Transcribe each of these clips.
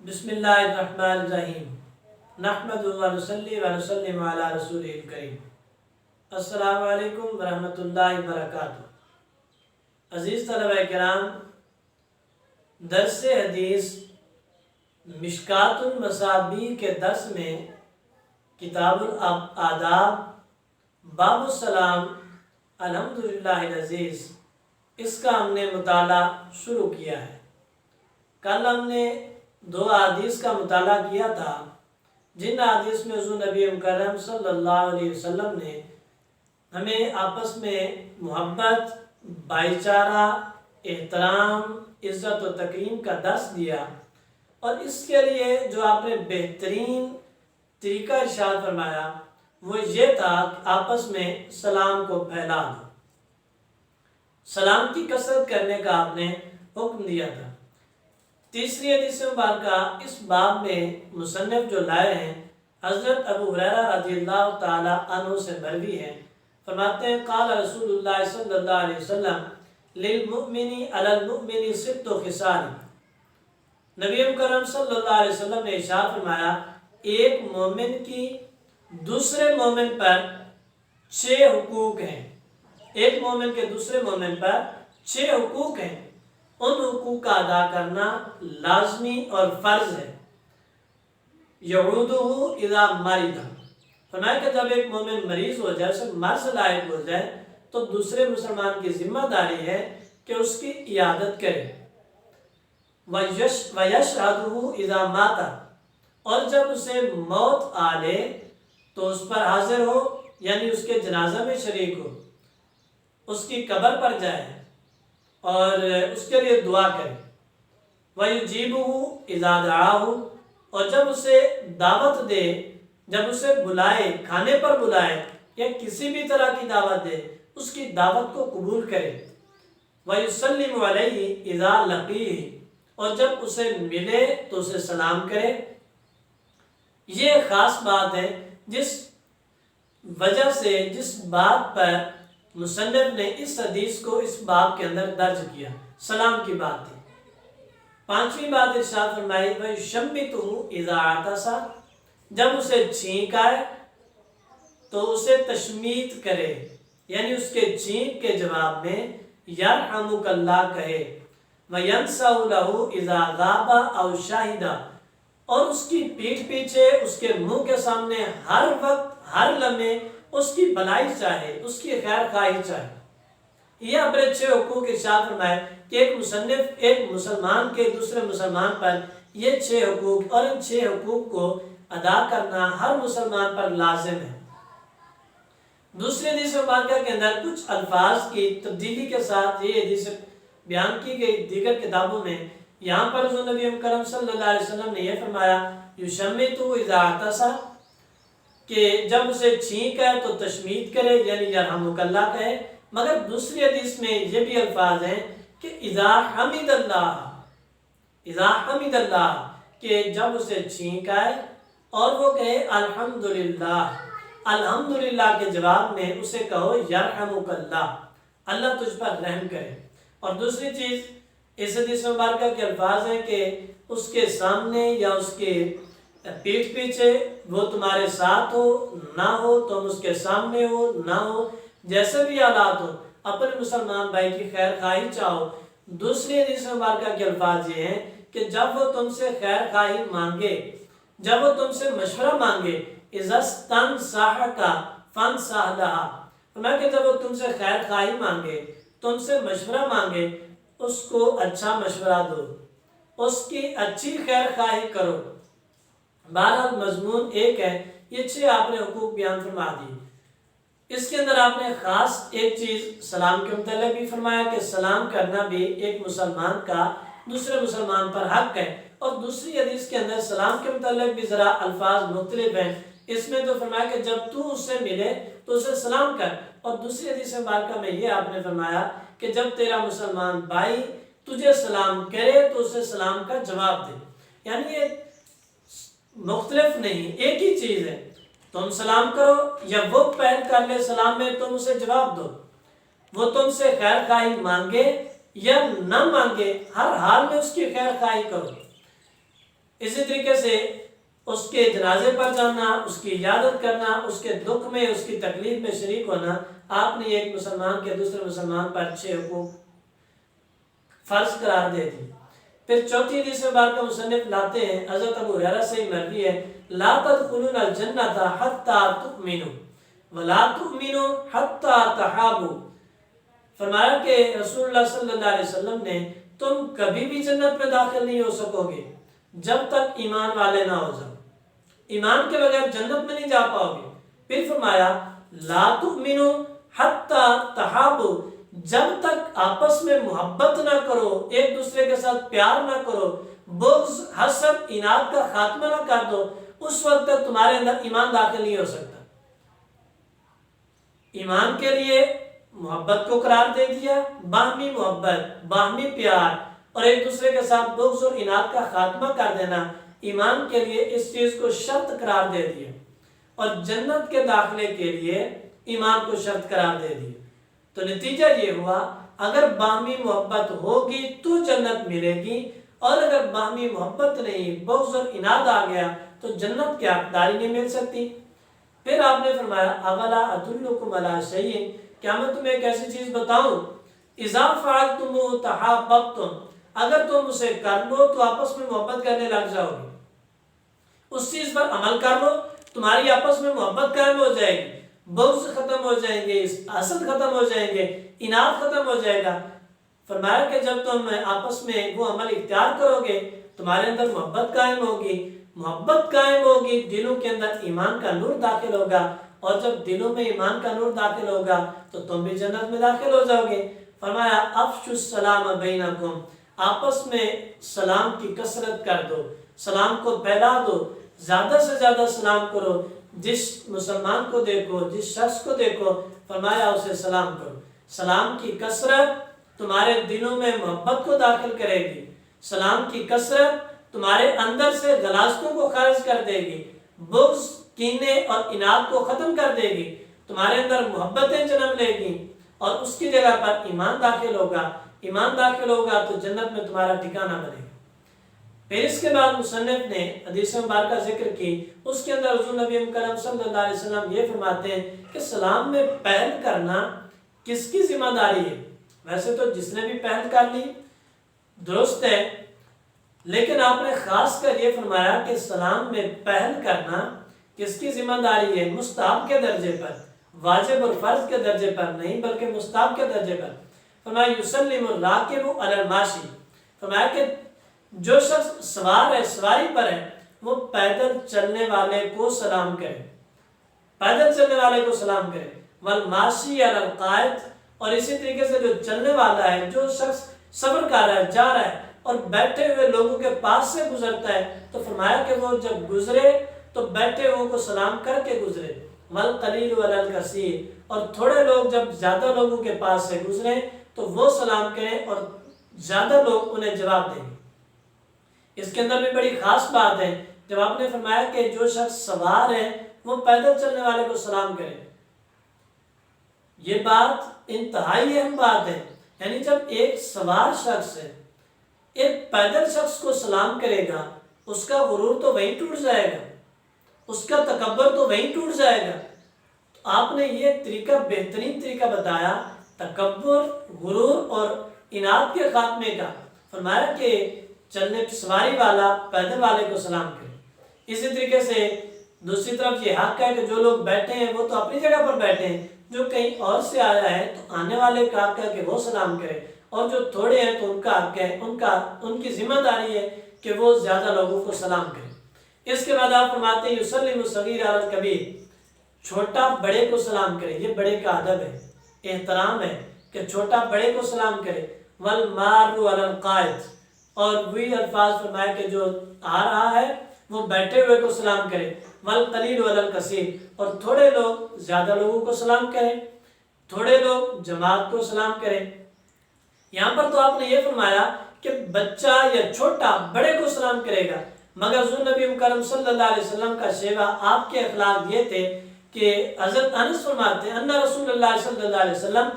بسم اللہ الرحمن الرحیم نحمدہ و نصلی و نسلم علی رسول کریم۔ السلام علیکم ورحمۃ اللہ وبرکاتہ۔ عزیز طلبہ کرام، درس حدیث مشکات المصابیح کے درس میں کتاب الآداب باب السلام الحمدللہ العزیز، اس کا ہم نے مطالعہ شروع کیا ہے۔ کل ہم نے 2 احادیث کا مطالعہ کیا تھا، جن احادیث میں حضور نبی مکرم صلی اللہ علیہ وسلم نے ہمیں آپس میں محبت، بھائی چارہ، احترام، عزت و تکریم کا درس دیا، اور اس کے لیے جو آپ نے بہترین طریقہ ارشاد فرمایا وہ یہ تھا کہ آپس میں سلام کو پھیلا دو، سلام کی کثرت کرنے کا آپ نے حکم دیا تھا۔ تیسری حدیث مبارکہ اس باب میں مصنف جو لائے ہیں حضرت ابو ہریرہ رضی اللہ تعالی عنہ سے مروی ہے۔ فرماتے ہیں قال رسول اللہ صلی اللہ علیہ وسلم للمؤمن علی المؤمن 6 خصال، نبی مکرم صلی اللہ علیہ وسلم نے ارشاد فرمایا ایک مومن کی دوسرے مومن پر 6 حقوق ہیں۔ ایک مومن کے دوسرے مومن پر 6 حقوق ہیں، ان حقوق کا ادا کرنا لازمی اور فرض ہے۔ یعودہ اذا مرض، فرمایا کہ جب ایک مومن مریض ہو جائے، اسے مرض لاحق ہو جائے، تو دوسرے مسلمان کی ذمہ داری ہے کہ اس کی عیادت کرے۔ وَيَشْهَدُهُ اذا مات، اور جب اسے موت آ لے تو اس پر حاضر ہو، یعنی اس کے جنازہ میں شریک ہو، اس کی قبر پر جائے اور اس کے لیے دعا کرے۔ وَيُجِيبُهُ اذا دعاه، اور جب اسے دعوت دے، جب اسے بلائے، کھانے پر بلائے یا کسی بھی طرح کی دعوت دے، اس کی دعوت کو قبول کرے۔ وَيُسَلِّمُ عَلَيْهِ اذا لَقِيهِ، اور جب اسے ملے تو اسے سلام کرے۔ یہ خاص بات ہے جس وجہ سے، جس بات پر مصنف نے اس حدیث کو اس باب کے اندر درج کیا، سلام کی بات تھی۔ 5ویں بات ارشاد فرمائی وَيُشَمِّتُهُ اذا عَطَسَ، جب اسے چھینک آئے تو اسے تشمیت کرے، یعنی اس کے چھینک کے جواب میں یرحمک اللہ کہے۔ وَيَنْسَوْ لَهُ اذا غَابَ اَوْ شَاهِدَ، اور اس کی پیٹھ پیچھے، اس کے منہ کے سامنے ہر وقت، ہر لمحے اس کی بھلائی چاہے، اس کی خیر خواہی چاہے۔ یہ اپنے 6 حقوق ارشاد فرمائے کہ ایک مصنف ایک مسلمان کے دوسرے مسلمان پر یہ 6 حقوق، اور ان 6 حقوق کو ادا کرنا ہر مسلمان پر لازم ہے۔ دوسری حدیث مبارکہ کے اندر کچھ الفاظ کی تبدیلی کے ساتھ یہ حدیث بیان کی گئی دیگر کتابوں میں۔ یہاں پر حضور نبی کرم صلی اللہ علیہ وسلم نے یہ فرمایا یشمتُ اذا عطس، کہ جب اسے چھینک ہے تو تشمیت کرے، یعنی یرحمک اللہ کہے۔ مگر دوسری حدیث میں یہ بھی الفاظ ہیں کہ اذا حمد اللہ، اذا حمد اللہ، کہ جب اسے چھینک آئے اور وہ کہے الحمدللہ، الحمدللہ کے جواب میں اسے کہو یرحمک اللہ، اللہ تجھ پر رحم کرے۔ اور دوسری چیز اس حدیث مبارکہ کے الفاظ ہیں کہ اس کے سامنے یا اس کے پیٹھ پیچھے وہ تمہارے ساتھ ہو، نہ ہو، تم اس کے سامنے ہو، نہ ہو، جیسے بھی حالات ہو، اپنے مسلمان بھائی کی خیر خواہی چاہو۔ دوسری حدیث مبارکہ کے الفاظ یہ ہیں کہ جب وہ تم سے خیر خواہی مانگے، جب وہ تم سے مشورہ مانگے، اذا استنصحک فانصح لها، فرمایا کہ جب وہ تم سے خیر خواہی مانگے، تم سے مشورہ مانگے، اس کو اچھا مشورہ دو، اس کی اچھی خیر خواہی کرو۔ بہرحال مضمون ایک ہے، یہ 6 آپ نے حقوق بیان فرما دی۔ اس کے اندر آپ نے خاص ایک چیز سلام کے متعلق بھی فرمایا کہ سلام کرنا بھی ایک مسلمان کا دوسرے مسلمان پر حق ہے، اور دوسری حدیث کے اندر سلام کے متعلق بھی ذرا الفاظ مختلف ہیں۔ اس میں تو فرمایا کہ جب تو اس سے ملے تو اسے سلام کر، اور دوسری حدیث مبارکہ میں یہ آپ نے فرمایا کہ جب تیرا مسلمان بھائی تجھے سلام کرے تو اسے سلام کا جواب دے، یعنی یہ مختلف نہیں، ایک ہی چیز ہے۔ تم سلام کرو یا وہ پہل کر لے سلام میں، تم اسے جواب دو۔ وہ تم سے خیر خواہی مانگے یا نہ مانگے، ہر حال میں اس کی خیر خواہی کرو۔ اسی طریقے سے اس کے جنازے پر جانا، اس کی عیادت کرنا، اس کے دکھ میں، اس کی تکلیف میں شریک ہونا، آپ نے ایک مسلمان کے دوسرے مسلمان پر 6 حقوق فرض قرار دے دی۔ پھر چوتھی حدیث مبارکہ مصنف لاتے ہیں، حضرت ابو ہریرہ سے مروی ہے، لا تدخلون الجنۃ حتی تؤمنوا ولا تؤمنوا حتی تحابوا، فرمایا کہ رسول اللہ صلی اللہ علیہ وسلم نے تم کبھی بھی جنت میں داخل نہیں ہو سکو گے جب تک ایمان والے نہ ہو جاؤ، ایمان کے بغیر جنت میں نہیں جا پاؤ گے۔ پھر فرمایا لا تؤمنوا حتی تحابوا، جب تک آپس میں محبت نہ کرو، ایک دوسرے کے ساتھ پیار نہ کرو، بغض، حسد، اناد کا خاتمہ نہ کر دو، اس وقت تک تمہارے اندر ایمان داخل نہیں ہو سکتا۔ ایمان کے لیے محبت کو قرار دے دیا، باہمی محبت، باہمی پیار اور ایک دوسرے کے ساتھ بغض اور اناد کا خاتمہ کر دینا، ایمان کے لیے اس چیز کو شرط قرار دے دیا، اور جنت کے داخلے کے لیے ایمان کو شرط قرار دے دیا۔ تو نتیجہ یہ ہوا، اگر باہمی محبت ہوگی تو جنت ملے گی، اور اگر باہمی محبت نہیں، بغض اور اناد آ گیا تو جنت کی حقداری نہیں مل سکتی۔ پھر آپ نے فرمایا اولا ادلکم علی شیء، کیا میں تمہیں ایک ایسی چیز بتاؤں، اذا فعلتموہ تحاببتم، اگر تم اسے کر لو تو آپس میں محبت کرنے لگ جاؤ گے، اس چیز پر عمل کر لو، تمہاری آپس میں محبت قائم ہو جائے گی، بغض ختم ہو جائیں گے، حسد ختم ہو جائیں گے، اناد ختم ہو جائے گا۔ فرمایا کہ جب تم آپس میں وہ عمل اختیار کرو گے، تمہارے اندر محبت قائم ہوگی، محبت قائم ہوگی، دلوں کے اندر ایمان کا نور داخل ہوگا، اور جب دلوں میں ایمان کا نور داخل ہوگا تو تم بھی جنت میں داخل ہو جاؤ گے۔ فرمایا افشوا السلام بینکم، آپس میں سلام کی کثرت کر دو، سلام کو پھیلا دو، زیادہ سے زیادہ سلام کرو، جس مسلمان کو دیکھو، جس شخص کو دیکھو، فرمایا اسے سلام کرو۔ سلام کی کثرت تمہارے دلوں میں محبت کو داخل کرے گی، سلام کی کثرت تمہارے اندر سے غلاظتوں کو خارج کر دے گی، بغض، کینے اور اناد کو ختم کر دے گی، تمہارے اندر محبتیں جنم لے گی، اور اس کی جگہ پر ایمان داخل ہوگا، ایمان داخل ہوگا تو جنت میں تمہارا ٹھکانہ بنے گا۔ پھر اس کے بعد مصنف نے حدیث مبارکہ ذکر کی، اس کے اندر حضور نبی کریم صلی اللہ علیہ وسلم یہ فرماتے ہیں کہ سلام میں پہل کرنا کس کی ذمہ داری ہے؟ ویسے تو جس نے بھی پہل کر لی درست ہے، لیکن آپ نے خاص کر یہ فرمایا کہ سلام میں پہل کرنا کس کی ذمہ داری ہے؟ مستحب کے درجے پر، واجب اور فرض کے درجے پر نہیں، بلکہ مستحب کے درجے پر۔ فرمایا یسلم الراکب علی الماشی، فرمایا کہ جو شخص سوار ہے، سواری پر ہے، وہ پیدل چلنے والے کو سلام کرے، پیدل چلنے والے کو سلام کرے، والماشی علی القائد، اور اسی طریقے سے جو چلنے والا ہے، جو شخص سفر کر رہا ہے، جا رہا ہے اور بیٹھے ہوئے لوگوں کے پاس سے گزرتا ہے، تو فرمایا کہ وہ جب گزرے تو بیٹھے ہوئے کو سلام کر کے گزرے، والقلیل علی الکثیر، اور تھوڑے لوگ جب زیادہ لوگوں کے پاس سے گزریں تو وہ سلام کریں اور زیادہ لوگ انہیں جواب دیں۔ اس کے اندر بھی بڑی خاص بات ہے، جب آپ نے فرمایا کہ جو شخص سوار ہے وہ پیدل چلنے والے کو سلام کرے، یہ بات انتہائی اہم بات ہے۔ یعنی جب ایک سوار شخص ہے ایک پیدل شخص کو سلام کرے گا، اس کا غرور تو وہیں ٹوٹ جائے گا، اس کا تکبر تو وہیں ٹوٹ جائے گا۔ تو آپ نے یہ طریقہ، بہترین طریقہ بتایا تکبر، غرور اور اناد کے خاتمے کا۔ فرمایا کہ چلنے سواری والا پیدل والے کو سلام کرے۔ اسی طریقے سے دوسری طرف یہ حق ہے کہ جو لوگ بیٹھے ہیں وہ تو اپنی جگہ پر بیٹھے ہیں، جو کہیں اور سے آیا ہے تو آنے والے کا حق ہے کہ وہ سلام کرے، اور جو تھوڑے ہیں تو ان کا حق ہے، ان کی ذمہ داری ہے کہ وہ زیادہ لوگوں کو سلام کرے۔ اس کے بعد آپ فرماتے ہیں یسلم الصغیر علی الکبیر، چھوٹا بڑے کو سلام کرے، یہ بڑے کا ادب ہے، احترام ہے کہ چھوٹا بڑے کو سلام کرے۔ والمار علی القائد، اور وہی الفاظ فرمایا کہ جو آ رہا ہے وہ بیٹھے ہوئے کو سلام کرے۔ والقلیل علی الکثیر، اور تھوڑے لوگ زیادہ لوگوں کو سلام کریں، تھوڑے لوگ جماعت کو سلام کریں۔ یہاں پر تو آپ نے یہ فرمایا کہ بچہ یا چھوٹا بڑے کو سلام کرے گا، مگر حضور نبی مکرم صلی اللہ علیہ وسلم کا شیوہ، آپ کے اخلاق یہ تھے کہ حضرت انس فرماتے ہیں ان رسول اللہ صلی اللہ علیہ وسلم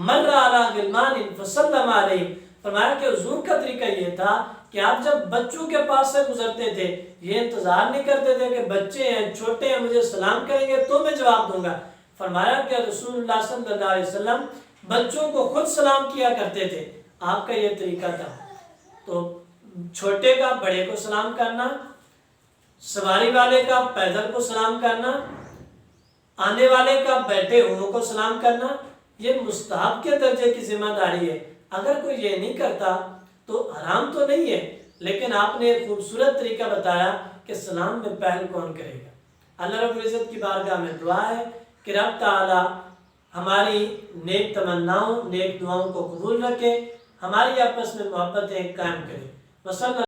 مر علی غلمان فسلم علیہ، فرمایا کہ حضور کا طریقہ یہ تھا کہ آپ جب بچوں کے پاس سے گزرتے تھے یہ انتظار نہیں کرتے تھے کہ بچے ہیں چھوٹے ہیں مجھے سلام کریں گے تو میں جواب دوں گا. فرمایا کہ رسول اللہ صلی اللہ علیہ وسلم بچوں کو خود سلام کیا کرتے تھے. آپ کا یہ طریقہ تھا. تو چھوٹے کا بڑے کو سلام کرنا، سواری والے کا پیدل کو سلام کرنا، آنے والے کا بیٹھے ہوئے کو سلام کرنا، یہ مستحب کے درجے کی ذمہ داری ہے. اگر کوئی یہ نہیں کرتا تو حرام تو نہیں ہے، لیکن آپ نے ایک خوبصورت طریقہ بتایا کہ سلام میں پہل کون کرے گا. اللہ رب العزت کی بارگاہ میں دعا ہے کہ رب تعالی ہماری نیک تمناؤں نیک دعاؤں کو قبول رکھے، ہماری آپس میں محبتیں قائم کرے. وصلی